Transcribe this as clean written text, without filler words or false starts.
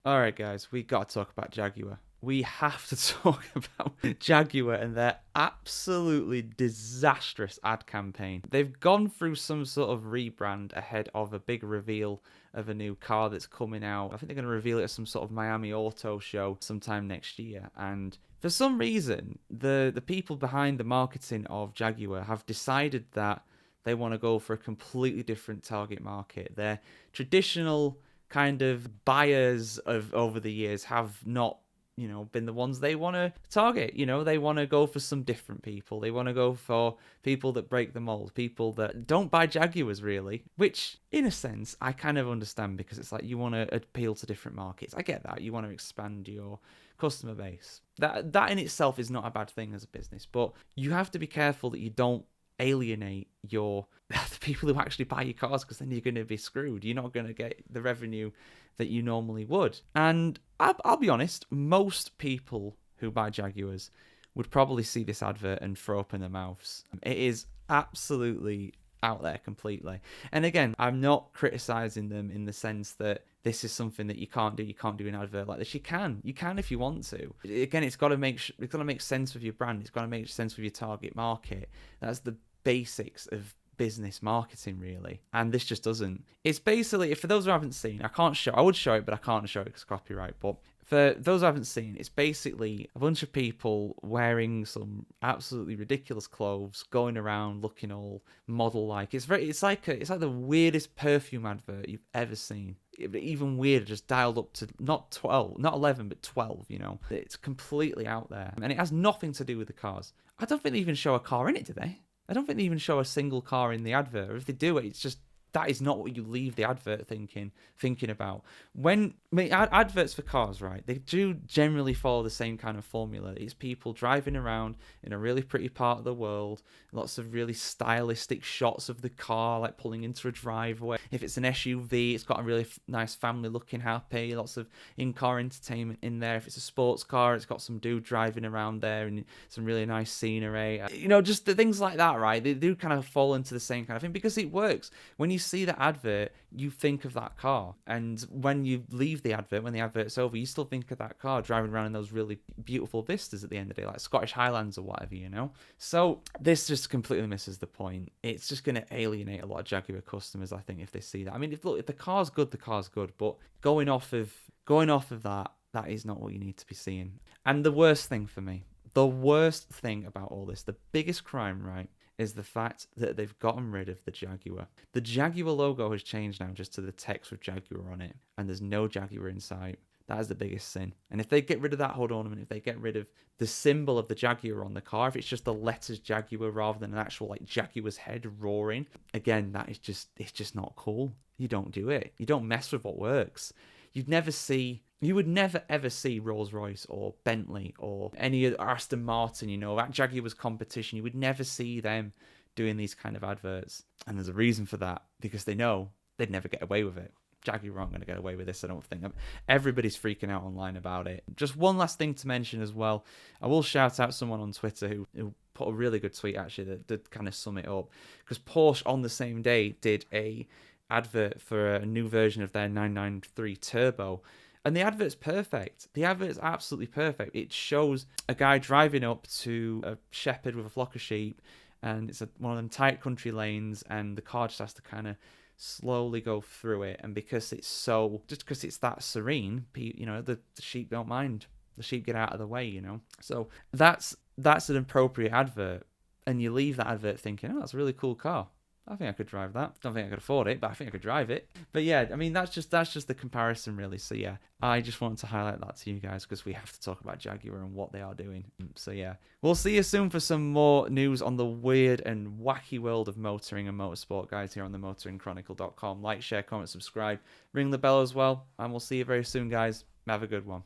Alright guys, we got to talk about Jaguar. We have to talk about Jaguar and their absolutely disastrous ad campaign. They've gone through some sort of rebrand ahead of a big reveal of a new car that's coming out. I think they're going to reveal it at some sort of Miami Auto show sometime next year. And for some reason, the people behind the marketing of Jaguar have decided that they want to go for a completely different target market. Their traditional kind of buyers of over the years have not been the ones they want to target. They want to go for some different people. They want to go for people that break the mold, people that don't buy Jaguars really, which in a sense I kind of understand, because it's like you want to appeal to different markets. I get that. You want to expand your customer base. That in itself is not a bad thing as a business, but you have to be careful that you don't alienate your the people who actually buy your cars, because then you're going to be screwed. You're not going to get the revenue that you normally would. And I'll be honest, most people who buy Jaguars would probably see this advert and throw up in their mouths. It is absolutely out there completely. And again, I'm not criticizing them in the sense that this is something that you can't do. You can't do an advert like this. You can if you want to. Again, it's got to make sense with your brand. It's got to make sense with your target market. That's the basics of business marketing, really. And this just doesn't. It's basically, for those who haven't seen, I would show it, but I can't show it because copyright. But for those who haven't seen, it's basically a bunch of people wearing some absolutely ridiculous clothes, going around looking all model-like. It's like the weirdest perfume advert you've ever seen. Even weirder, just dialed up to not 12, not 11, but 12. It's completely out there, and it has nothing to do with the cars. I don't think they even show a car in it, do they? I don't think they even show a single car in the advert. Or if they do it, it's just that is not what you leave the advert thinking about. Adverts for cars, right? They do generally follow the same kind of formula. It's people driving around in a really pretty part of the world, lots of really stylistic shots of the car, like pulling into a driveway. If it's an SUV, it's got a really nice family looking happy, lots of in-car entertainment in there. If it's a sports car, it's got some dude driving around there and some really nice scenery. Just the things like that, right? They do kind of fall into the same kind of thing because it works. When you see the advert, you think of that car, and when you leave the advert, when the advert's over, you still think of that car driving around in those really beautiful vistas at the end of the day, like Scottish Highlands or whatever. So this just completely misses the point. It's just going to alienate a lot of Jaguar customers, I think, if they see that. I mean, if the car's good, the car's good, but going off of that is not what you need to be seeing. And the worst thing for me, the worst thing about all this, the biggest crime, right, is the fact that they've gotten rid of the Jaguar. The Jaguar logo has changed now just to the text with Jaguar on it, and there's no Jaguar in sight. That is the biggest sin. And if they get rid of that HUD ornament, if they get rid of the symbol of the Jaguar on the car, if it's just the letters Jaguar rather than an actual like Jaguar's head roaring, again, it's just not cool. You don't do it. You don't mess with what works. You would never ever see Rolls-Royce or Bentley or any Aston Martin, that Jaguar's competition. You would never see them doing these kind of adverts. And there's a reason for that, because they know they'd never get away with it. Jaguar aren't going to get away with this, I don't think. Everybody's freaking out online about it. Just one last thing to mention as well. I will shout out someone on Twitter who put a really good tweet, actually, that did kind of sum it up. Because Porsche, on the same day, did a advert for a new version of their 993 Turbo. And the advert's perfect. The advert's absolutely perfect. It shows a guy driving up to a shepherd with a flock of sheep, and it's one of them tight country lanes, and the car just has to kind of slowly go through it. And because it's that serene, the sheep don't mind. The sheep get out of the way, So that's an appropriate advert. And you leave that advert thinking, oh, that's a really cool car. I think I could drive that. Don't think I could afford it, but I think I could drive it. But yeah, I mean, that's just the comparison, really. So yeah, I just wanted to highlight that to you guys because we have to talk about Jaguar and what they are doing. So yeah, we'll see you soon for some more news on the weird and wacky world of motoring and motorsport, guys, here on the motoringchronicle.com. Like, share, comment, subscribe, ring the bell as well, and we'll see you very soon, guys. Have a good one.